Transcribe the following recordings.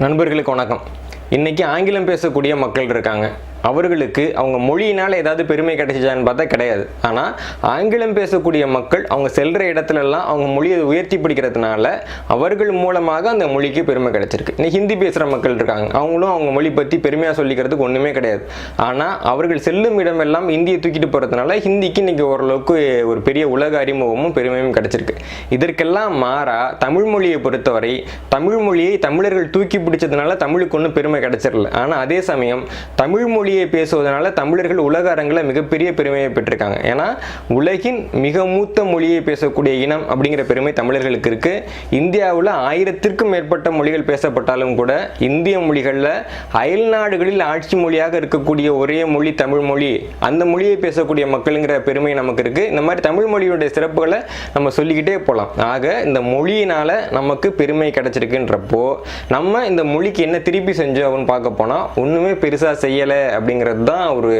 நண்பர்களுக்கு வணக்கம். இன்னைக்கு ஆங்கிலம் பேசக்கூடிய மக்கள் இருக்காங்க. அவர்களுக்கு அவங்க மொழியினால் ஏதாவது பெருமை கிடைச்சிச்சான்னு பார்த்தா கிடையாது. ஆனால் ஆங்கிலம் பேசக்கூடிய மக்கள் அவங்க செல்கிற இடத்துலலாம் அவங்க மொழியை உயர்த்தி பிடிக்கிறதுனால அவர்கள் மூலமாக அந்த மொழிக்கு பெருமை கிடைச்சிருக்கு. இன்னைக்கு ஹிந்தி பேசுகிற மக்கள் இருக்காங்க. அவங்களும் அவங்க மொழி பற்றி பெருமையாக சொல்லிக்கிறதுக்கு ஒன்றுமே கிடையாது. ஆனால் அவர்கள் செல்லும் இடமெல்லாம் ஹிந்தியை தூக்கிட்டு போகிறதுனால ஹிந்திக்கு இன்னைக்கு ஓரளவுக்கு ஒரு பெரிய உலக அறிமுகமும் பெருமையும் கிடைச்சிருக்கு. இதற்கெல்லாம் மாறா தமிழ் மொழியை பொறுத்தவரை தமிழ் மொழியை தமிழர்கள் தூக்கி பிடிச்சதுனால தமிழுக்கு ஒன்றும் பெருமை கிடைச்சிடல. ஆனால் அதே சமயம் தமிழ் மொழியை பேசுவதனால தமிழர்கள் உலக அரங்கில் மிகப்பெரிய பெருமையை பெற்றிருக்காங்க. ஏன்னா உலகின் மிக மூத்த மொழியை பேசக்கூடிய இனம் அப்படிங்கிற பெருமை தமிழர்களுக்கு இருக்கு. இந்தியாவில் 1000க்கும் மேற்பட்ட மொழிகள் பேசப்பட்டாலும் கூட இந்திய மொழிகளில் அயல் நாடுகளில் ஆட்சி மொழியாக இருக்கக்கூடிய ஒரே மொழி தமிழ் மொழி. அந்த மொழியை பேசக்கூடிய மக்களுங்கிற பெருமை நமக்கு இருக்கு. இந்த மாதிரி தமிழ் மொழியுடைய சிறப்புகளை நம்ம சொல்லிக்கிட்டே போகலாம். ஆக இந்த மொழியினால நமக்கு பெருமை கிடைச்சிருக்குன்றப்போ நம்ம இந்த மொழிக்கு என்ன திருப்பி செஞ்சோம் அப்படின்னு பார்க்க போனால் ஒன்றுமே பெருசாக செய்யலை அப்படிங்கிறது தான் ஒரு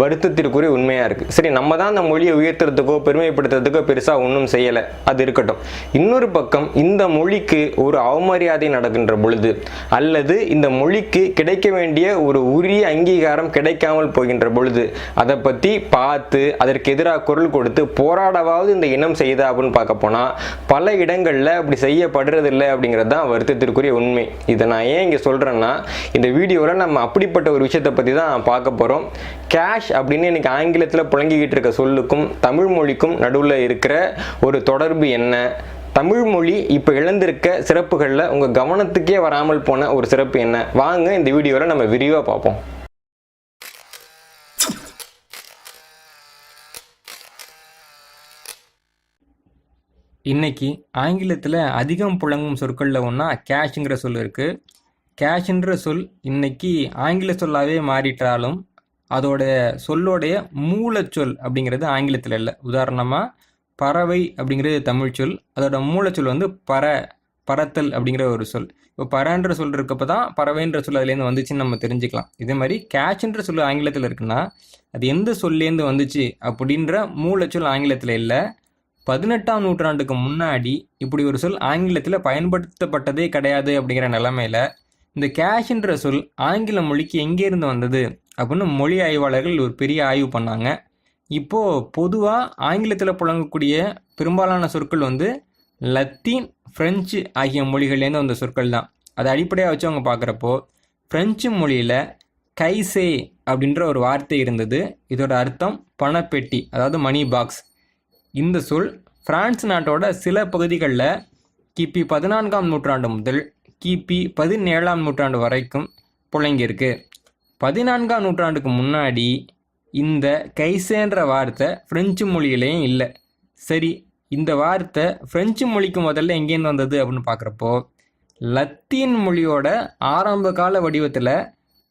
வருத்தத்திற்குரிய உண்மையாக இருக்குது. சரி, நம்ம தான் அந்த மொழியை உயர்த்துறதுக்கோ பெருமைப்படுத்துறதுக்கோ பெருசாக ஒன்றும் செய்யலை, அது இருக்கட்டும். இன்னொரு பக்கம் இந்த மொழிக்கு ஒரு அவமரியாதை நடக்கின்ற பொழுது அல்லது இந்த மொழிக்கு கிடைக்க வேண்டிய ஒரு உரிய அங்கீகாரம் கிடைக்காமல் போகின்ற பொழுது அதை பற்றி பார்த்து அதற்கு எதிராக குரல் கொடுத்து போராடவாவது இந்த இனம் செய்தா அப்படின்னு பார்க்க போனால் பல இடங்களில் அப்படி செய்யப்படுறதில்லை அப்படிங்கிறது தான் வருத்தத்திற்குரிய உண்மை. இதை நான் ஏன் இங்கே சொல்கிறேன்னா, இந்த வீடியோவில் நம்ம அப்படிப்பட்ட ஒரு விஷயத்தை பற்றி தான் பார்க்க போகிறோம். கேஷ் அப்படின்னு இன்னைக்கு ஆங்கிலத்தில் புழங்கிக்கிட்டு இருக்க சொல்லுக்கும் தமிழ் மொழிக்கும் நடுவில் இருக்கிற ஒரு தொடர்பு என்ன? தமிழ் மொழி இப்போ இழந்திருக்க சிறப்புகளில் உங்கள் கவனத்துக்கே வராமல் போன ஒரு சிறப்பு என்ன? வாங்க இந்த வீடியோவில் நம்ம விரிவாக பார்ப்போம். இன்னைக்கு ஆங்கிலத்தில் அதிகம் புழங்கும் சொற்களில் ஒன்றா கேஷுங்கிற சொல் இருக்குது. கேஷ்ன்ற சொல் இன்னைக்கு ஆங்கில சொல்லாவே மாறிட்டாலும் அதோட சொல்லோடைய மூலச்சொல் அப்படிங்கிறது ஆங்கிலத்தில் இல்லை. உதாரணமாக பறவை அப்படிங்கிறது தமிழ் சொல், அதோட மூலச்சொல் வந்து பறத்தல் அப்படிங்கிற ஒரு சொல். இப்போ பறன்ற சொல் இருக்கப்போ தான் பறவைன்ற சொல் அதுலேருந்து வந்துச்சுன்னு நம்ம தெரிஞ்சுக்கலாம். இதே மாதிரி கேஷ்ன்ற சொல் ஆங்கிலத்தில் இருக்குன்னா அது எந்த சொல்லேருந்து வந்துச்சு அப்படின்ற மூலச்சொல் ஆங்கிலத்தில் இல்லை. 18ஆம் நூற்றாண்டுக்கு முன்னாடி இப்படி ஒரு சொல் ஆங்கிலத்தில் பயன்படுத்தப்பட்டதே கிடையாது. அப்படிங்கிற நிலைமையில் இந்த கேஷ்ன்ற சொல் ஆங்கில மொழிக்கு எங்கேருந்து வந்தது அப்படின்னு மொழி ஆய்வாளர்கள் ஒரு பெரிய ஆய்வு பண்ணாங்க. இப்போது பொதுவாக ஆங்கிலத்தில் புழங்கக்கூடிய பெரும்பாலான சொற்கள் வந்து லத்தீன், ஃப்ரெஞ்சு ஆகிய மொழிகள்லேருந்து வந்த சொற்கள் தான். அதை அடிப்படையாக வச்சு அவங்க பார்க்குறப்போ ஃப்ரெஞ்சு மொழியில் கைசே அப்படின்ற ஒரு வார்த்தை இருந்தது. இதோட அர்த்தம் பணப்பெட்டி, அதாவது மணி பாக்ஸ். இந்த சொல் பிரான்ஸ் நாட்டோட சில பகுதிகளில் கிபி 14ஆம் நூற்றாண்டு முதல் கிபி 17ஆம் நூற்றாண்டு வரைக்கும் புழங்கியிருக்கு. 14ஆம் நூற்றாண்டுக்கு முன்னாடி இந்த கைசேன்ற வார்த்தை ஃப்ரெஞ்சு மொழியிலையும் இல்லை. சரி, இந்த வார்த்தை ஃப்ரெஞ்சு மொழிக்கு முதல்ல எங்கேருந்து வந்தது அப்படின்னு பார்க்குறப்போ லத்தீன் மொழியோட ஆரம்ப கால வடிவத்தில்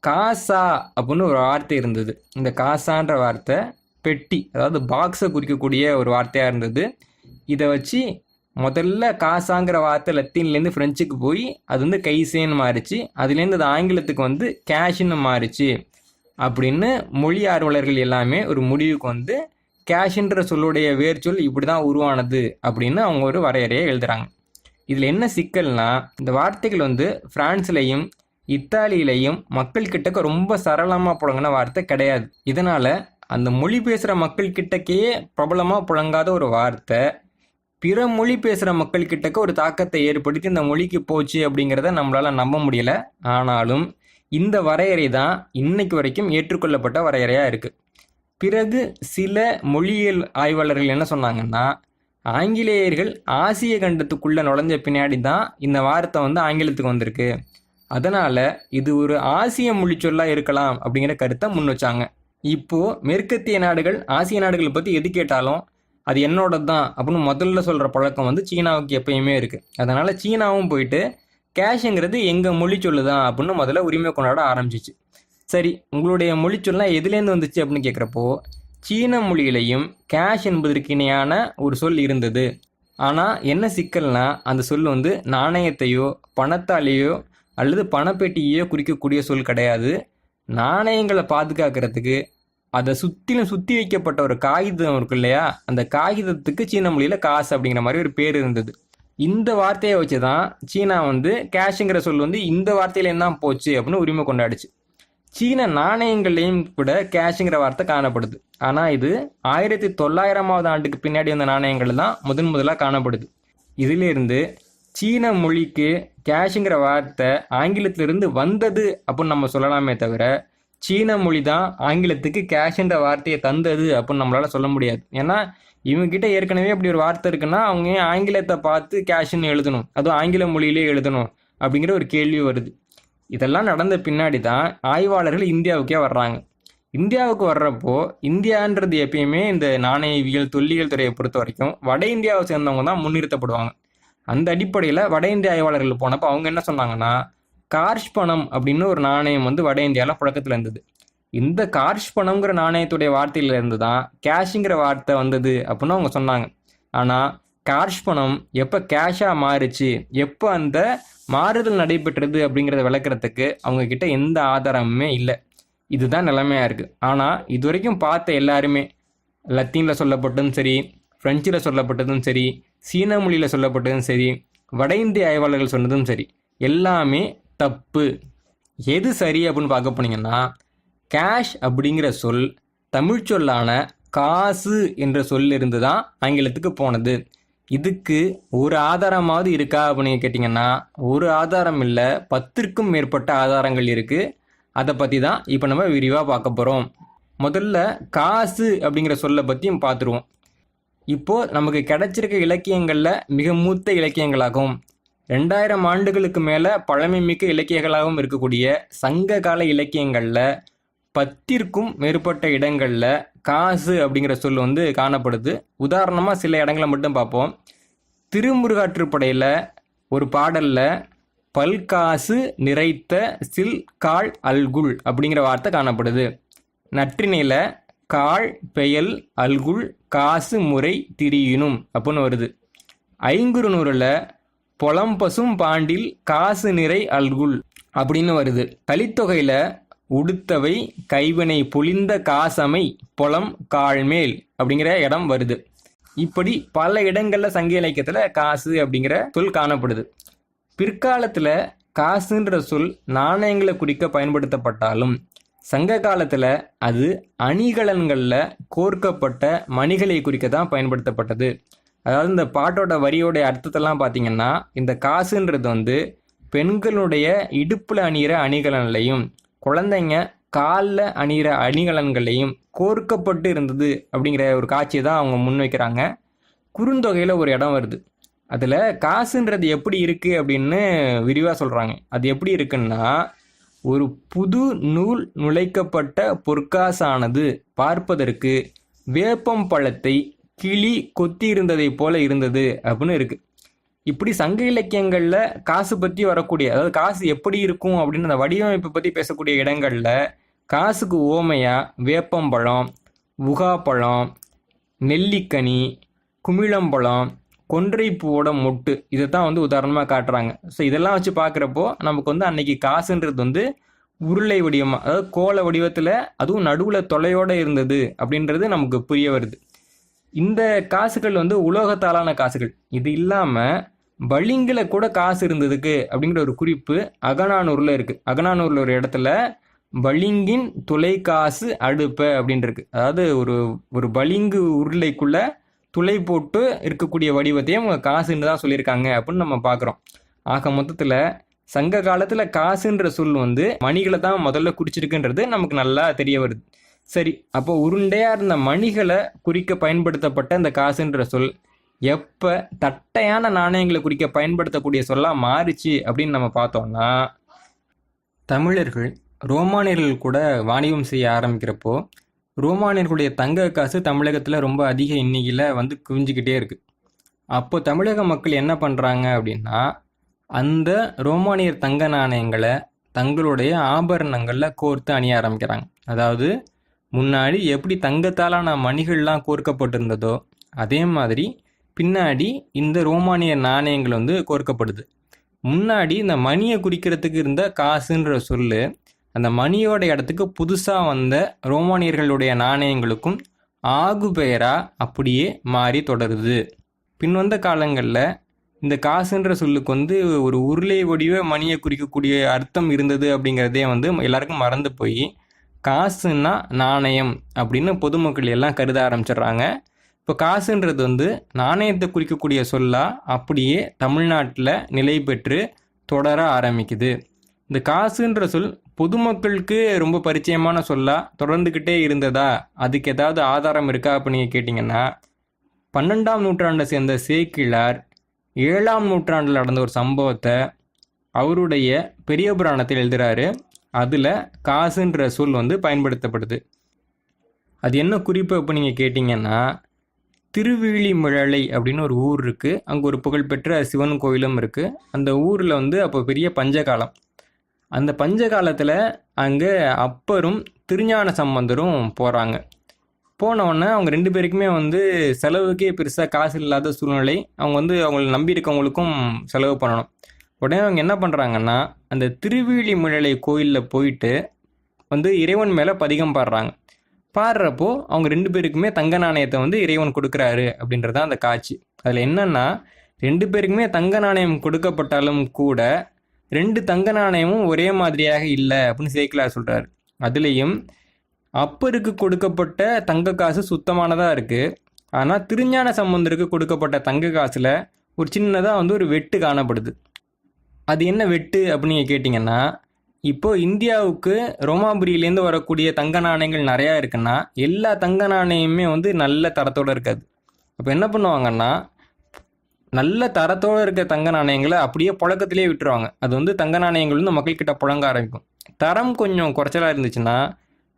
காசா அப்படின்னு ஒரு வார்த்தை இருந்தது. இந்த காசான்ற வார்த்தை பெட்டி, அதாவது பாக்ஸை குறிக்கக்கூடிய ஒரு வார்த்தையாக இருந்தது. இதை வச்சு முதல்ல காசாங்கிற வார்த்தை லத்தீன்லேருந்து ஃப்ரெஞ்சுக்கு போய் அது வந்து கைசேன்னு மாறிச்சு. அதுலேருந்து அது ஆங்கிலத்துக்கு வந்து கேஷ்ன்னு மாறிச்சு அப்படின்னு மொழி ஆர்வலர்கள் எல்லாமே ஒரு முடிவுக்கு வந்து கேஷ்ன்ற சொல்லுடைய வேர்ச்சொல் இப்படி தான் உருவானது அப்படின்னு அவங்க ஒரு வரையறையை எழுதுகிறாங்க. இதில் என்ன சிக்கல்னா, இந்த வார்த்தைகள் வந்து பிரான்ஸ்லேயும் இத்தாலியிலையும் மக்கள்கிட்டக்க ரொம்ப சரளமாக புழங்கின வார்த்தை கிடையாது. இதனால் அந்த மொழி பேசுகிற மக்கள்கிட்டக்கே பிரபலமாக புழங்காத ஒரு வார்த்தை பிற மொழி பேசுகிற மக்கள்கிட்டக்க ஒரு தாக்கத்தை ஏற்படுத்தி இந்த மொழிக்கு போச்சு அப்படிங்கிறத நம்மளால் நம்ப முடியலை. ஆனாலும் இந்த வரையறை தான் இன்னைக்கு வரைக்கும் ஏற்றுக்கொள்ளப்பட்ட வரையறையாக இருக்குது. பிறகு சில மொழியியல் ஆய்வாளர்கள் என்ன சொன்னாங்கன்னா, ஆங்கிலேயர்கள் ஆசிய கண்டத்துக்குள்ளே நுழைஞ்ச பின்னாடி தான் இந்த வார்த்தை வந்து ஆங்கிலத்துக்கு வந்திருக்கு, அதனால் இது ஒரு ஆசிய மொழி சொல்லாக இருக்கலாம் அப்படிங்கிற கருத்தை முன் வச்சாங்க. இப்போது மேற்கத்திய நாடுகள் ஆசிய நாடுகளை பற்றி எது கேட்டாலும் அது என்னோட தான் அப்படின்னு முதல்ல சொல்கிற பழக்கம் வந்து சீனாவுக்கு எப்பயுமே இருக்குது. அதனால் சீனாவும் போயிட்டு கேஷுங்கிறது எங்கள் மொழி சொல்லுதான் அப்படின்னு முதல்ல உரிமை கொண்டாட ஆரம்பிச்சிச்சு. சரி, உங்களுடைய மொழி சொல்லலாம் எதுலேருந்து வந்துச்சு அப்படின்னு கேட்குறப்போ சீன மொழியிலையும் கேஷ் என்பதற்கு இணையான ஒரு சொல் இருந்தது. ஆனால் என்ன சிக்கல்னா, அந்த சொல் வந்து நாணயத்தையோ பணத்தாலேயோ அல்லது பணப்பெட்டியோ குறிக்கக்கூடிய சொல் கிடையாது. நாணயங்களை பாதுகாக்கிறதுக்கு அதை சுற்றிலும் சுற்றி வைக்கப்பட்ட ஒரு காகிதம் இருக்கு இல்லையா, அந்த காகிதத்துக்கு சீன மொழியில் காசு அப்படிங்கிற மாதிரி ஒரு பேர் இருந்தது. இந்த வார்த்தையை வச்சு தான் சீனா வந்து கேஷுங்கிற சொல் வந்து இந்த வார்த்தையிலேருந்து தான் போச்சு அப்படின்னு உரிமை கொண்டாடுச்சு. சீன நாணயங்கள்லையும் கூட கேஷுங்கிற வார்த்தை காணப்படுது. ஆனால் இது 1900ஆவது ஆண்டுக்கு பின்னாடி வந்த நாணயங்கள் தான் முதலாக காணப்படுது. இதிலிருந்து சீன மொழிக்கு கேஷுங்கிற வார்த்தை ஆங்கிலத்திலிருந்து வந்தது அப்படின்னு நம்ம சொல்லலாமே தவிர சீன மொழி தான் ஆங்கிலத்துக்கு கேஷ்ன்ற வார்த்தையை தந்தது அப்படின்னு நம்மளால சொல்ல முடியாது. ஏன்னா இவங்ககிட்ட ஏற்கனவே அப்படி ஒரு வார்த்தை இருக்குன்னா அவங்க ஏன் ஆங்கிலத்தை பார்த்து கேஷ்ன்னு எழுதணும், அதுவும் ஆங்கில மொழியிலே எழுதணும் அப்படிங்கிற ஒரு கேள்வி வருது. இதெல்லாம் நடந்த பின்னாடி தான் ஆய்வாளர்கள் இந்தியாவுக்கே வர்றாங்க. இந்தியாவுக்கு வர்றப்போ இந்தியான்றது எப்பயுமே இந்த நாணயவியல் தொல்லியல் துறையை பொறுத்த வரைக்கும் வட இந்தியாவை சேர்ந்தவங்க தான் முன்னிறுத்தப்படுவாங்க. அந்த அடிப்படையில் வட இந்திய ஆய்வாளர்கள் போனப்போ அவங்க என்ன சொன்னாங்கன்னா, கார்ஷ் பணம் அப்படின்னு ஒரு நாணயம் வந்து வட இந்தியாவில் புழக்கத்தில் இருந்தது. இந்த கார்ஷ் பணம்ங்கிற நாணயத்துடைய வார்த்தையில இருந்து தான் கேஷுங்கிற வார்த்தை வந்தது அப்படின்னு அவங்க சொன்னாங்க. ஆனால் கார்ஷ் பணம் எப்போ கேஷாக மாறுச்சு, எப்போ அந்த மாறுதல் நடைபெற்றது அப்படிங்கிறத விளக்குறதுக்கு அவங்க கிட்ட எந்த ஆதாரமுமே இல்லை. இதுதான் நிலைமையாக இருக்குது. ஆனால் இது வரைக்கும் பார்த்த எல்லாருமே லத்தீனில் சொல்லப்பட்டதும் சரி, ஃப்ரெஞ்சில் சொல்லப்பட்டதும் சரி, சீன மொழியில் சொல்லப்பட்டதும் சரி, வட இந்திய ஆய்வாளர்கள் சொன்னதும் சரி, எல்லாமே தப்பு. எது சரி அப்படின்னு பார்க்க போனீங்கன்னா, கேஷ் அப்படிங்கிற சொல் தமிழ் சொல்லான காசு என்ற சொல்லிருந்து தான் ஆங்கிலத்துக்கு போனது. இதுக்கு ஒரு ஆதாரமாவது இருக்கா அப்படின்னு கேட்டிங்கன்னா ஒரு ஆதாரம் இல்லை, 10க்கும் மேற்பட்ட ஆதாரங்கள் இருக்குது. அதை பற்றி தான் இப்போ நம்ம விரிவாக பார்க்க போகிறோம். முதல்ல காசு அப்படிங்கிற சொல்லை பற்றியும் பார்த்துருவோம். இப்போது நமக்கு கிடைச்சிருக்க இலக்கியங்களில் மிக மூத்த இலக்கியங்களாகவும் 2000 ஆண்டுகளுக்கு மேலே பழமை மிக்க இலக்கியங்களாகவும் இருக்கக்கூடிய சங்க கால இலக்கியங்களில் 10க்கும் மேற்பட்ட இடங்களில் காசு அப்படிங்கிற சொல் வந்து காணப்படுது. உதாரணமாக சில இடங்களை மட்டும் பார்ப்போம். திருமுருகாற்றுப்படையில் ஒரு பாடலில் பல்காசு நிறைத்த சில் கால் அல்குல் அப்படிங்கிற வார்த்தை காணப்படுது. நற்றிணையில் கால் பெயல் அல்குல் காசு முறை திரியினும் அப்படின்னு வருது. ஐங்குறுநூறில் பொலம்பசும் பாண்டில் காசு நிறை அல்குல் அப்படின்னு வருது. கலித்தொகையில் உடுத்தவை கைவினை பொலிந்த காசமை பொலம் கால்மேல் அப்படிங்கிற இடம் வருது. இப்படி பல இடங்களில் சங்க இலக்கியத்தில் காசு அப்படிங்கிற சொல் காணப்படுது. பிற்காலத்தில் காசுன்ற சொல் நாணயங்களை குறிக்க பயன்படுத்தப்பட்டாலும் சங்க காலத்தில் அது அணிகலன்களில் கோர்க்கப்பட்ட மணிகளை குறிக்க தான் பயன்படுத்தப்பட்டது. அதாவது இந்த பாட்டோட வரியோடைய அர்த்தத்தெல்லாம் பார்த்தீங்கன்னா, இந்த காசுன்றது வந்து பெண்களுடைய இடுப்பில் அணிகிற அணிகலன்களையும் குழந்தைங்க காலில் அணிகிற அணிகலன்களையும் கோர்க்கப்பட்டு இருந்தது அப்படிங்கிற ஒரு காட்சியை தான் அவங்க முன்வைக்கிறாங்க. குறுந்தொகையில் ஒரு இடம் வருது. அதில் காசுன்றது எப்படி இருக்குது அப்படின்னு விரிவாக சொல்கிறாங்க. அது எப்படி இருக்குன்னா, ஒரு புது நூல் நுழைக்கப்பட்ட பொற்காசானது பார்ப்பதற்கு வேப்பம் பழத்தை கிளி கொத்தி இருந்ததை போல இருந்தது அப்படின்னு இருக்கு. இப்படி சங்க இலக்கியங்களில் காசு பற்றி வரக்கூடிய, அதாவது காசு எப்படி இருக்கும் அப்படின்னு அந்த வடிவமைப்பை பற்றி பேசக்கூடிய இடங்களில் காசுக்கு ஓமையா வேப்பம்பழம், உகாப்பழம், நெல்லிக்கனி, குமிழம்பழம், கொன்றைப்பூவோட மொட்டு இதை தான் வந்து உதாரணமாக காட்டுறாங்க. ஸோ இதெல்லாம் வச்சு பார்க்குறப்போ நமக்கு வந்து அன்னைக்கு காசுன்றது வந்து உருளை வடிவமாக, அதாவது கோல வடிவத்தில், அதுவும் நடுவில் தொலையோடு இருந்தது அப்படின்றது நமக்கு புரிய வருது. இந்த காசுகள் வந்து உலோகத்தாலான காசுகள். இது இல்லாமல் பளிங்கில் கூட காசு இருந்ததுக்கு அப்படிங்கிற ஒரு குறிப்பு அகநானூரில் இருக்குது. அகநானூரில் ஒரு இடத்துல பளிங்கின் துளைக்காசு அடுப்ப அப்படின்னு இருக்கு. அதாவது ஒரு பளிங்கு உருளைக்குள்ள துளை போட்டு இருக்கக்கூடிய வடிவத்தையும் காசுன்னு தான் சொல்லியிருக்காங்க அப்படின்னு நம்ம பார்க்குறோம். ஆக மொத்தத்தில் சங்க காலத்தில் காசுன்ற சொல் வந்து மணிகளை தான் முதல்ல குறிச்சிருக்குன்றது நமக்கு நல்லா தெரிய வருது. சரி, அப்போ உருண்டையாக இருந்த மணிகளை குறிக்க பயன்படுத்தப்பட்ட இந்த காசுன்ற சொல் எப்போ தட்டையான நாணயங்களை குறிக்க பயன்படுத்தக்கூடிய சொல்லாக மாறிச்சு அப்படின்னு நம்ம பார்த்தோம்னா, தமிழர்கள் ரோமானியர்கள் கூட வாணிபம் செய்ய ஆரம்பிக்கிறப்போ ரோமானியர்களுடைய தங்க காசு தமிழகத்தில் ரொம்ப அதிக எண்ணிக்கையில் வந்து குவிஞ்சிக்கிட்டே இருக்குது. அப்போ தமிழக மக்கள் என்ன பண்ணுறாங்க அப்படின்னா, அந்த ரோமானியர் தங்க நாணயங்களை தங்களுடைய ஆபரணங்களில் கோர்த்து அணிய ஆரம்பிக்கிறாங்க. அதாவது முன்னாடி எப்படி தங்கத்தாலான மணிகள்லாம் கோர்க்கப்பட்டிருந்ததோ அதே மாதிரி பின்னாடி இந்த ரோமானிய நாணயங்கள் வந்து கோர்க்கப்படுது. முன்னாடி இந்த மணியை குறிக்கிறதுக்கு இருந்த காசுன்ற சொல்லு அந்த மணியோட இடத்துக்கு புதுசாக வந்த ரோமானியர்களுடைய நாணயங்களுக்கும் ஆகு பெயராக அப்படியே மாறி தொடருது. பின்வந்த காலங்களில் இந்த காசுன்ற சொல்லுக்கு வந்து ஒரு உருளை வடிவ மணியை குறிக்கக்கூடிய அர்த்தம் இருந்தது அப்படிங்கிறதே வந்து எல்லாருக்கும் மறந்து போய் காசுன்னா நாணயம் அப்படின்னு பொதுமக்கள் எல்லாம் கருத ஆரம்பிச்சிடுறாங்க. இப்போ காசுன்றது வந்து நாணயத்தை குறிக்கக்கூடிய சொல்லா அப்படியே தமிழ்நாட்டில் நிலை பெற்று தொடர ஆரம்பிக்குது. இந்த காசுன்ற சொல் பொதுமக்களுக்கு ரொம்ப பரிச்சயமான சொல்லா தொடர்ந்துக்கிட்டே இருந்ததா, அதுக்கு ஏதாவது ஆதாரம் இருக்கா அப்படின்னு கேட்டிங்கன்னா, 12ஆம் நூற்றாண்டை சேர்ந்த சேக்கிழார் 7ஆம் நூற்றாண்டில் நடந்த ஒரு சம்பவத்தை அவருடைய பெரிய புராணத்தில் எழுதுகிறாரு. அதில் காசுன்ற சொல் வந்து பயன்படுத்தப்படுது. அது என்ன குறிப்பு அப்போ நீங்கள் கேட்டிங்கன்னா, திருவிழிமிழலை அப்படின்னு ஒரு ஊர் இருக்குது. அங்கே ஒரு புகழ்பெற்ற சிவன் கோயிலும் இருக்குது. அந்த ஊரில் வந்து அப்போ பெரிய பஞ்சகாலம். அந்த பஞ்சகாலத்தில் அங்கே அப்பரும் திருஞான சம்பந்தரும் போகிறாங்க. போனவுடனே அவங்க 2 பேருக்குமே வந்து செலவுக்கே பெருசாக காசு இல்லாத சூழ்நிலை. அவங்க வந்து அவங்களை நம்பி இருக்கவங்களுக்கும் செலவு பண்ணணும். உடனே அவங்க என்ன பண்ணுறாங்கன்னா, அந்த திருவிழிமிழலை கோயிலில் போயிட்டு வந்து இறைவன் மேலே பதிகம் பாடுறாங்க. பாடுறப்போ அவங்க 2 பேருக்குமே தங்க நாணயத்தை வந்து இறைவன் கொடுக்குறாரு அப்படின்றது தான் அந்த காட்சி. அதில் என்னென்னா, 2 பேருக்குமே தங்க நாணயம் கொடுக்கப்பட்டாலும் கூட 2 தங்க நாணயமும் ஒரே மாதிரியாக இல்லை அப்படின்னு சேக்கிழார் சொல்கிறார். அதுலேயும் அப்பருக்கு கொடுக்கப்பட்ட தங்க காசு சுத்தமானதாக இருக்குது. ஆனால் திருஞான சம்பந்தருக்கு கொடுக்கப்பட்ட தங்க காசில் ஒரு சின்னதாக வந்து ஒரு வெட்டு காணப்படுது. அது என்ன வெட்டு அப்படின்னு கேட்டிங்கன்னா, இப்போது இந்தியாவுக்கு ரோமாபுரியிலேருந்து வரக்கூடிய தங்க நாணயங்கள் நிறையா இருக்குன்னா எல்லா தங்க நாணயமுமே வந்து நல்ல தரத்தோடு இருக்காது. அப்போ என்ன பண்ணுவாங்கன்னா, நல்ல தரத்தோடு இருக்க தங்க நாணயங்களை அப்படியே புழக்கத்திலே விட்டுருவாங்க. அது வந்து தங்க நாணயங்கள் வந்து மக்கள்கிட்ட புழங்க ஆரம்பிக்கும். தரம் கொஞ்சம் குறைச்சலாக இருந்துச்சுன்னா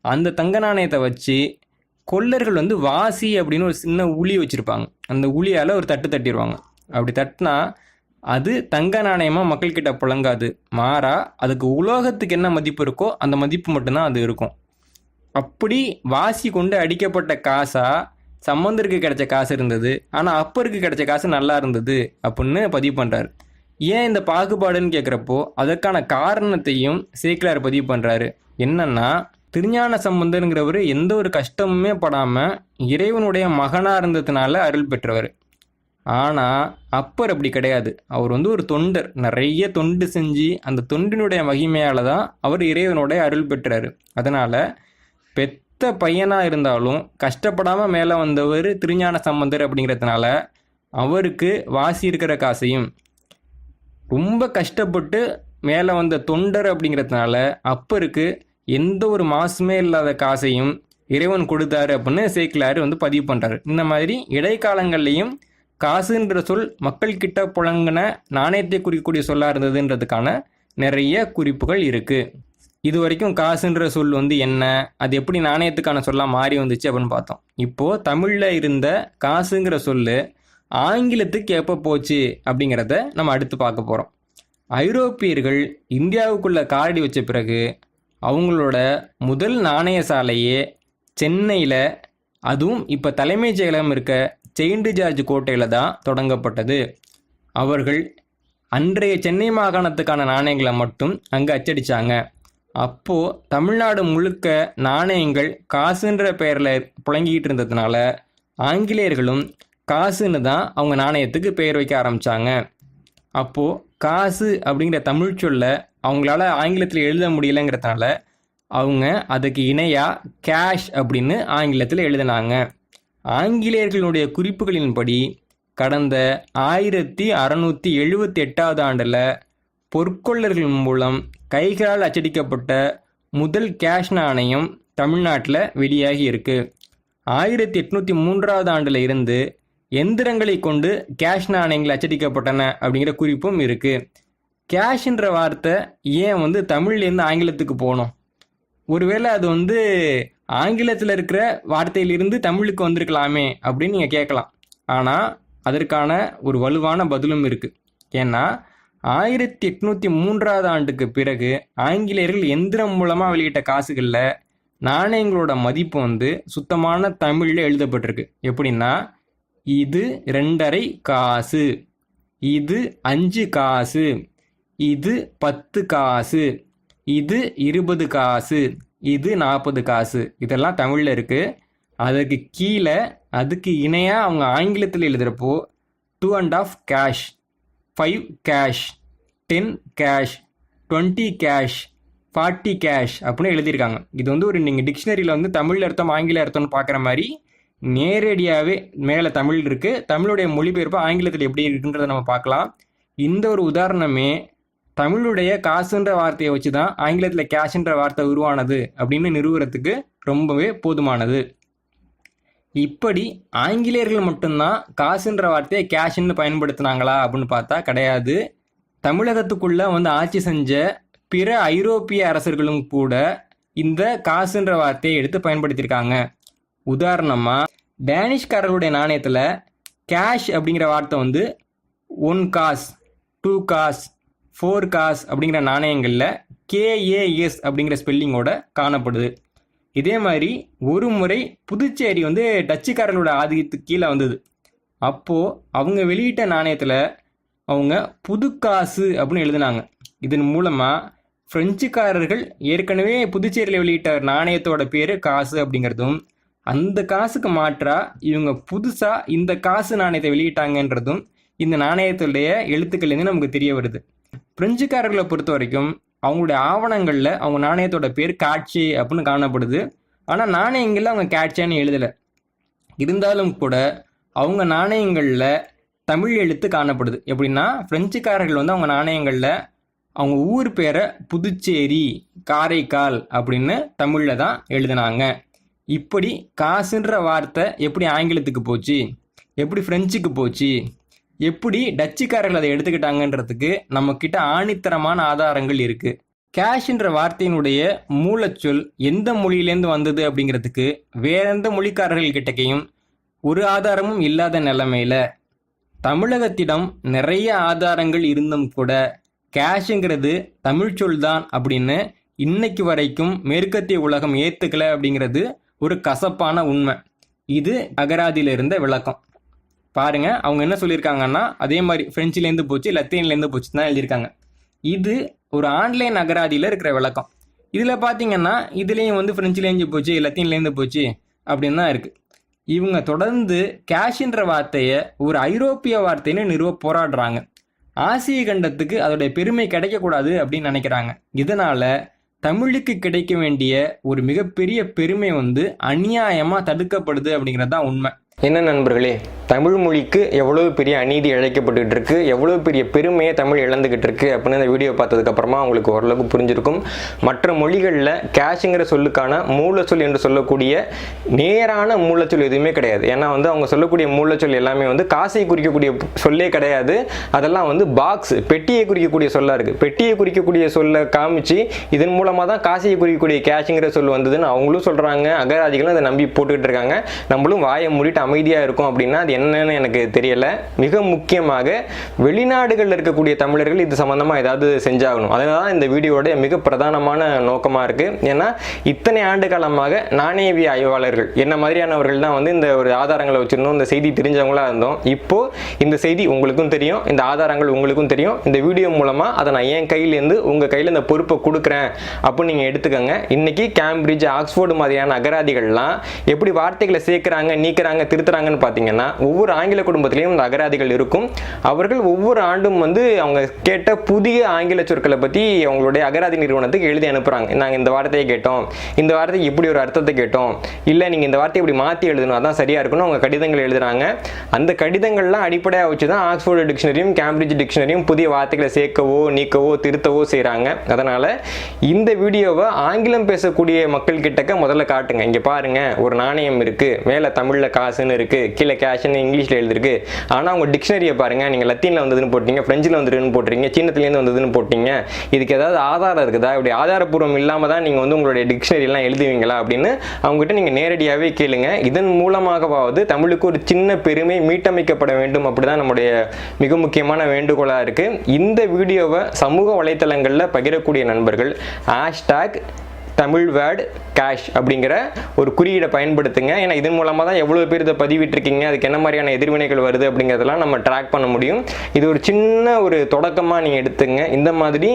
அந்த தங்க நாணயத்தை வச்சு கொள்ளர்கள் வந்து வாசி அப்படின்னு ஒரு சின்ன உளி வச்சுருப்பாங்க. அந்த உளியால் ஒரு தட்டு தட்டிடுவாங்க. அப்படி தட்டினா அது தங்க நாணயமாக மக்கள்கிட்ட புழங்காது. மாறா அதுக்கு உலோகத்துக்கு என்ன மதிப்பு இருக்கோ அந்த மதிப்பு மட்டும்தான் அது இருக்கும். அப்படி வாசி கொண்டு அடிக்கப்பட்ட காசா சம்பந்தருக்கு கிடைச்ச காசு இருந்தது, ஆனால் அப்பருக்கு கிடைச்ச காசு நல்லா இருந்தது அப்படின்னு பதிவு பண்ணுறாரு. ஏன் இந்த பாகுபாடுன்னு கேட்குறப்போ அதற்கான காரணத்தையும் சேக்கிழார் பதிவு பண்ணுறாரு. என்னன்னா, திருஞான சம்பந்தருங்கிறவர் எந்த ஒரு கஷ்டமுமே படாமல் இறைவனுடைய மகனாக இருந்ததுனால அருள் பெற்றவர். ஆனால் அப்பர் அப்படி கிடையாது. அவர் வந்து ஒரு தொண்டர், நிறைய தொண்டு செஞ்சு அந்த தொண்டினுடைய மகிமையால் தான் அவர் இறைவனுடைய அருள் பெற்றார். அதனால் பெத்த பையனாக இருந்தாலும் கஷ்டப்படாமல் மேலே வந்தவர் திருஞான சம்பந்தர் அப்படிங்கிறதுனால அவருக்கு வாசி இருக்கிற காசையும், ரொம்ப கஷ்டப்பட்டு மேலே வந்த தொண்டர் அப்படிங்கிறதுனால அப்பருக்கு எந்த ஒரு மாசுமே இல்லாத காசையும் இறைவன் கொடுத்தாரு அப்படின்னு சேக்கிழார் வந்து பதிவு பண்ணுறாரு. இந்த மாதிரி இடைக்காலங்கள்லையும் காசுன்ற சொல் மக்கள்கிட்ட புழங்கின நாணயத்தை குறிக்கக்கூடிய சொல்லாக இருந்ததுன்றதுக்கான நிறைய குறிப்புகள் இருக்குது. இது வரைக்கும் காசுன்ற சொல் வந்து என்ன, அது எப்படி நாணயத்துக்கான சொல்லாக மாறி வந்துச்சு அப்படின்னு பார்த்தோம். இப்போது தமிழில் இருந்த காசுங்கிற சொல் ஆங்கிலத்துக்கு எப்போ போச்சு அப்படிங்கிறத நம்ம அடுத்து பார்க்க போகிறோம். ஐரோப்பியர்கள் இந்தியாவுக்குள்ளே காலடி வச்ச பிறகு அவங்களோட முதல் நாணய சாலையே சென்னையில், அதுவும் இப்போ தலைமைச் செயலகம் இருக்க செயின்ட் ஜார்ஜ் கோட்டையில் தான் தொடங்கப்பட்டது. அவர்கள் அன்றைய சென்னை மாகாணத்துக்கான நாணயங்களை மட்டும் அங்கே அச்சடித்தாங்க. அப்போது தமிழ்நாடு முழுக்க நாணயங்கள் காசுன்ற பெயரில் புழங்கிக்கிட்டு இருந்ததுனால ஆங்கிலேயர்களும் காசுன்னு தான் அவங்க நாணயத்துக்கு பெயர் வைக்க ஆரம்பித்தாங்க. அப்போது காசு அப்படிங்கிற தமிழ் சொல்ல அவங்களால ஆங்கிலத்தில் எழுத முடியலைங்கிறதுனால அவங்க அதுக்கு இணையாக கேஷ் அப்படின்னு ஆங்கிலத்தில் எழுதினாங்க. ஆங்கிலேயர்களுடைய குறிப்புகளின்படி கடந்த 1678 ஆண்டில் பொற்கொள்ளர்கள் மூலம் கைகளால் அச்சடிக்கப்பட்ட முதல் கேஷ் நாணயம் தமிழ்நாட்டில் வெளியாகி இருக்கு. 1803 ஆண்டில் இருந்து எந்திரங்களை கொண்டு கேஷ் நாணயங்கள் அச்சடிக்கப்பட்டன அப்படிங்கிற குறிப்பும் இருக்குது. கேஷ்ன்ற வார்த்தை ஏன் வந்து தமிழ்லேருந்து ஆங்கிலத்துக்கு போகணும்? ஒருவேளை அது வந்து ஆங்கிலத்தில் இருக்கிற வார்த்தையிலிருந்து தமிழுக்கு வந்திருக்கலாமே அப்படின்னு நீங்கள் கேட்கலாம். ஆனால் அதற்கான ஒரு வலுவான பதிலும் இருக்குது. ஏன்னா 1803 ஆண்டுக்கு பிறகு ஆங்கிலேயர்கள் எந்திரம் மூலமாக வெளியிட்ட காசுகளில் நாணயங்களோட மதிப்பு வந்து சுத்தமான தமிழில் எழுதப்பட்டிருக்கு. எப்படின்னா, இது 2½ காசு, இது 5 காசு, இது 10 காசு, இது 20 காசு, இது 40 காசு, இதெல்லாம் தமிழில் இருக்குது. அதுக்கு கீழே அதுக்கு இணையாக அவங்க ஆங்கிலத்தில் எழுதுகிறப்போ 2½ cash, 5 cash, 10 cash, 20 cash, 40 cash அப்படின்னு எழுதியிருக்காங்க. இது வந்து ஒரு நீங்கள் டிக்ஷனரியில் வந்து தமிழ் அர்த்தம் ஆங்கில அர்த்தம்னு பார்க்குற மாதிரி நேரடியாகவே மேலே தமிழ் இருக்குது. தமிழுடைய மொழிபெயர்ப்பு ஆங்கிலத்தில் எப்படி இருக்குன்றதை நம்ம பார்க்கலாம். இந்த ஒரு உதாரணமே தமிழுடைய காசுன்ற வார்த்தையை வச்சு தான் ஆங்கிலத்தில் கேஷ்ன்ற வார்த்தை உருவானது அப்படின்னு நிறுவுறதுக்கு ரொம்பவே போதுமானது. இப்படி ஆங்கிலேயர்கள் மட்டும்தான் காசுன்ற வார்த்தையை கேஷ்ன்னு பயன்படுத்தினாங்களா அப்படின்னு பார்த்தா கிடையாது. தமிழகத்துக்குள்ள வந்து ஆட்சி செஞ்ச பிற ஐரோப்பிய அரசர்களும் கூட இந்த காசுன்ற வார்த்தையை எடுத்து பயன்படுத்தியிருக்காங்க. உதாரணமாக டேனிஷ்காரர்களுடைய நாணயத்தில் கேஷ் அப்படிங்கிற வார்த்தை வந்து 1 காஸ், 2 காஸ், 4 காஸ் அப்படிங்கிற நாணயங்களில் KAS அப்படிங்கிற ஸ்பெல்லிங்கோட காணப்படுது. இதே மாதிரி ஒரு முறை புதுச்சேரி வந்து டச்சுக்காரர்களோட ஆதிக்கத்துக்கு கீழே வந்தது. அப்போது அவங்க வெளியிட்ட நாணயத்தில் அவங்க புது காசு அப்படின்னு எழுதினாங்க. இதன் மூலமாக பிரெஞ்சுக்காரர்கள் ஏற்கனவே புதுச்சேரியில் வெளியிட்ட நாணயத்தோட பேர் காசு அப்படிங்கிறதும், அந்த காசுக்கு மாற்றா இவங்க புதுசாக இந்த காசு நாணயத்தை வெளியிட்டாங்கன்றதும் இந்த நாணயத்துடைய எழுத்துக்கள்லேருந்து நமக்கு தெரிய வருது. பிரெஞ்சுக்காரர்களை பொறுத்த வரைக்கும் அவங்களுடைய ஆவணங்களில் அவங்க நாணயத்தோட பேர் காட்சி அப்படின்னு காணப்படுது. ஆனால் நாணயங்களில் அவங்க கேட்சான்னு எழுதலை. இருந்தாலும் கூட அவங்க நாணயங்களில் தமிழ் எழுத்து காணப்படுது. எப்படின்னா பிரெஞ்சுக்காரர்கள் வந்து அவங்க நாணயங்களில் அவங்க ஊர் பேரை புதுச்சேரி, காரைக்கால் அப்படின்னு தமிழில் தான் எழுதினாங்க. இப்படி காசுன்ற வார்த்தை எப்படி ஆங்கிலத்துக்கு போச்சு, எப்படி ஃப்ரெஞ்சுக்கு போச்சு, எப்படி டச்சுக்காரர்கள் அதை எடுத்துக்கிட்டாங்கன்றதுக்கு நம்மக்கிட்ட ஆணித்தரமான ஆதாரங்கள் இருக்குது. கேஷ்ன்ற வார்த்தையினுடைய மூலச்சொல் எந்த மொழியிலேருந்து வந்தது அப்படிங்கிறதுக்கு வேற எந்த மொழிக்காரர்கள் கிட்டக்கையும் ஒரு ஆதாரமும் இல்லாத நிலைமையில் தமிழகத்திடம் நிறைய ஆதாரங்கள் இருந்தும் கூட கேஷுங்கிறது தமிழ் சொல் தான் அப்படின்னு இன்னைக்கு வரைக்கும் மேற்கத்திய உலகம் ஏற்றுக்கலை அப்படிங்கிறது ஒரு கசப்பான உண்மை. இது அகராதியில் இருந்த விளக்கம். பாருங்க, அவங்க என்ன சொல்லியிருக்காங்கன்னா அதே மாதிரி பிரெஞ்சுலேருந்து போச்சு, லத்தீன்லேருந்து போச்சு தான் எழுதியிருக்காங்க. இது ஒரு ஆன்லைன் அகராதியில் இருக்கிற விளக்கம். இதில் பார்த்தீங்கன்னா இதுலேயும் வந்து பிரெஞ்சுலேருந்து போச்சு, லத்தீன்லேருந்து போச்சு அப்படின்னு தான் இருக்குது. இவங்க தொடர்ந்து கேஷ்ன்ற வார்த்தையை ஒரு ஐரோப்பிய வார்த்தைன்னு நிறுவ போராடுறாங்க. ஆசிய கண்டத்துக்கு அதோடைய பெருமை கிடைக்கக்கூடாது அப்படின்னு நினைக்கிறாங்க. இதனால் தமிழுக்கு கிடைக்க வேண்டிய ஒரு மிகப்பெரிய பெருமை வந்து அநியாயமாக தடுக்கப்படுது அப்படிங்கிறது தான் உண்மை. என்ன நண்பர்களே, தமிழ் மொழிக்கு எவ்வளோ பெரிய அநீதி இழைக்கப்பட்டுக்கிட்டு இருக்கு, எவ்வளோ பெரிய பெருமையை தமிழ் இழந்துக்கிட்டு இருக்கு அப்படின்னு இந்த வீடியோ பார்த்ததுக்கப்புறமா உங்களுக்கு ஓரளவுக்கு புரிஞ்சிருக்கும். மற்ற மொழிகளில் கேஷுங்கிற சொல்லுக்கான மூலச்சொல் என்று சொல்லக்கூடிய நேரான மூலச்சொல் எதுவுமே கிடையாது. ஏன்னா வந்து அவங்க சொல்லக்கூடிய மூலச்சொல் எல்லாமே வந்து காசை குறிக்கக்கூடிய சொல்லே கிடையாது. அதெல்லாம் வந்து பாக்ஸ், பெட்டியை குறிக்கக்கூடிய சொல்லாக இருக்குது. பெட்டியை குறிக்கக்கூடிய சொல்லை காமிச்சு இதன் மூலமாக தான் காசையை குறிக்கக்கூடிய கேஷுங்கிற சொல் வந்ததுன்னு அவங்களும் சொல்கிறாங்க. அகராதிகளும் அதை நம்பி போட்டுக்கிட்டு இருக்காங்க. நம்மளும் வாயை மூடிட்டு அமைதியாக இருக்கும் அப்படின்னா அது என்னன்னு எனக்கு தெரியல. மிக முக்கியமாக வெளிநாடுகளில் இருக்கக்கூடிய தமிழர்கள் இது சம்பந்தமாக ஏதாவது செஞ்சாகணும். அதனால தான் இந்த வீடியோட மிக பிரதானமான நோக்கமாக இருக்குது. ஏன்னா இத்தனை ஆண்டு காலமாக நாணயவிய ஆய்வாளர்கள் என்ன மாதிரியானவர்கள் தான் வந்து இந்த ஒரு ஆதாரங்களை வச்சிருந்தோம், இந்த செய்தி தெரிஞ்சவங்களா இருந்தோம். இப்போ இந்த செய்தி உங்களுக்கும் தெரியும், இந்த ஆதாரங்கள் உங்களுக்கும் தெரியும். இந்த வீடியோ மூலமாக அதை நான் என் கையிலேருந்து உங்கள் கையில் இந்த பொறுப்பை கொடுக்குறேன் அப்படின்னு நீங்கள் எடுத்துக்கோங்க. இன்னைக்கு கேம்பிரிட்ஜ், ஆக்ஸ்போர்டு மாதிரியான அகராதிகள்லாம் எப்படி வார்த்தைகளை சேர்க்குறாங்க, நீக்கிறாங்க, திருத்துறாங்கன்னு பார்த்தீங்கன்னா ஒவ்வொரு ஆங்கில குடும்பத்திலையும் இந்த அகராதிகள் இருக்கும். அவர்கள் ஒவ்வொரு ஆண்டும் வந்து அவங்க கேட்ட புதிய ஆங்கில சொற்களை பற்றி அவங்களுடைய அகராதி நிறுவனத்துக்கு எழுதி அனுப்புகிறாங்க. நாங்கள் இந்த வார்த்தையை கேட்டோம், இந்த வார்த்தைக்கு இப்படி ஒரு அர்த்தத்தை கேட்டோம், இல்லை நீங்கள் இந்த வார்த்தையை இப்படி மாற்றி எழுதணும், அதான் சரியாக இருக்கணும், அவங்க கடிதங்கள் எழுதுகிறாங்க. அந்த கடிதங்கள்லாம் அடிப்படையாக வச்சு தான் ஆக்ஸ்போர்டு டிக்ஷனரியும் கேம்பிரிட்ஜ் டிக்ஷனரியும் புதிய வார்த்தைகளை சேர்க்கவோ நீக்கவோ திருத்தவோ செய்கிறாங்க. அதனால் இந்த வீடியோவை ஆங்கிலம் பேசக்கூடிய மக்கள் கிட்டக்க முதல்ல காட்டுங்க. இங்கே பாருங்க, ஒரு நாணயம் இருக்குது, மேலே தமிழில் காசுன்னு இருக்குது, கீழே கேஷ்னு இங்கிலீஷில் எழுதிருக்கு. ஆனால் அவங்க டிக்ஷனரியை பாருங்கள், நீங்கள் லத்தீனில் வந்ததுன்னு போட்டீங்க, ஃப்ரெஞ்சில் வந்துருன்னு போட்டுறீங்க, சீனத்துலேருந்து வந்ததுன்னு போட்டீங்க. இதுக்கு ஏதாவது ஆதாரம் இருக்குதா? இப்படி ஆதாரப்பூர்வம் இல்லாமல் தான் நீங்கள் வந்து உங்களுடைய டிக்ஷனரிலாம் எழுதுவீங்களா அப்படின்னு அவங்ககிட்ட நீங்கள் நேரடியாகவே கேளுங்க. இதன் மூலமாகவாவது தமிழுக்கு ஒரு சின்ன பெருமை மீட்டமைக்கப்பட வேண்டும். அப்படி தான் நம்முடைய மிக முக்கியமான வேண்டுகோளாக இருக்குது. இந்த வீடியோவை சமூக வலைத்தளங்களில் பகிரக்கூடிய நண்பர்கள் தமிழ் வேர்ட் கேஷ் அப்படிங்கிற ஒரு குறியீடை பயன்படுத்துங்க. ஏன்னா இதன் மூலமாக தான் எவ்வளோ பேர் இதை பதிவிட்டிருக்கீங்க, அதுக்கு என்ன மாதிரியான எதிர்வினைகள் வருது அப்படிங்கிறதெல்லாம் நம்ம ட்ராக் பண்ண முடியும். இது ஒரு சின்ன ஒரு தொடக்கமாக நீங்கள் எடுத்துங்க. இந்த மாதிரி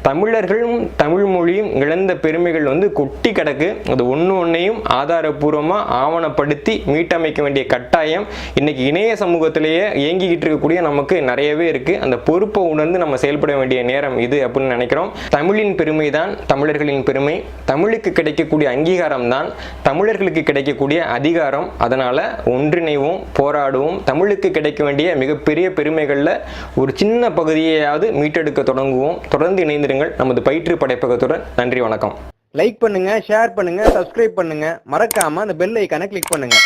தமிழர்களும் தமிழ் மொழியும் இழந்த பெருமைகள் கொட்டி கிடக்கு. அது ஒன்றையும் ஆதாரபூர்வமாக ஆவணப்படுத்தி மீட்டமைக்க வேண்டிய கட்டாயம் இன்னைக்கு இணைய சமூகத்திலேயே இயங்கிக்கிட்டு இருக்கக்கூடிய நமக்கு நிறையவே இருக்கு. அந்த பொறுப்பை உணர்ந்து நம்ம செயல்பட வேண்டிய நேரம் இது அப்படின்னு நினைக்கிறோம். தமிழின் பெருமை தான் தமிழர்களின் பெருமை. தமிழுக்கு கிடைக்கக்கூடிய அங்கீகாரம் தான் தமிழர்களுக்கு கிடைக்கக்கூடிய அதிகாரம். அதனால ஒன்றிணைவோம், போராடுவோம். தமிழுக்கு கிடைக்க வேண்டிய மிகப்பெரிய பெருமைகளில் ஒரு சின்ன பகுதியையாவது மீட்டெடுக்க தொடங்குவோம். தொடர்ந்து இணைந்திருங்கள் நமது பயிற்று படைப்பகத்துடன். நன்றி, வணக்கம். லைக் பண்ணுங்க, ஷேர் பண்ணுங்க, சப்ஸ்கிரைப் பண்ணுங்க, மறக்காம அந்த பெல் ஐக்கானை கிளிக் பண்ணுங்க.